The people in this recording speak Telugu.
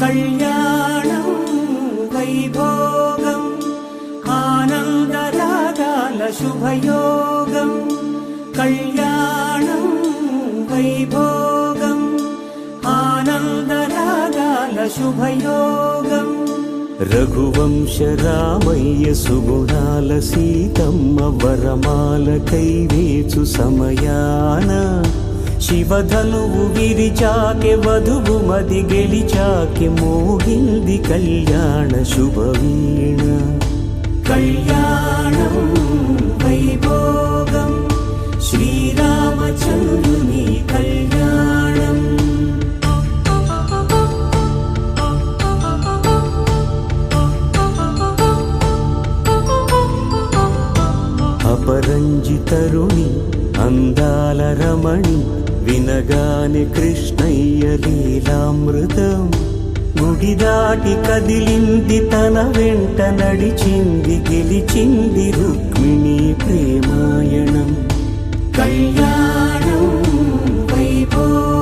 కళ్యాణం వైభోగం ఆనందరాగాల శుభయోగం. కళ్యాణం వైభోగం ఆనందరాగాల శుభయోగం. రఘువంశ రామయ్య సుగుణాల సీతమ్మ వరమాల కైవేచు సమయాన శివధనువు విరిచాకె వధువు మది గెలిచాకె మోగింది కళ్యాణ శుభవీణ. కళ్యాణం వైభోగం శ్రీరామచంద్రుని కళ్యాణం. అపరంజి తరుణి అందాల రమణి వినగానే కృష్ణయ్య లీలామృతం. గుడి దాటి కదిలింది తన వెంట నడిచింది గెలిచింది రుక్మిణి ప్రేమాయణం. కళ్యాణం వైభోగం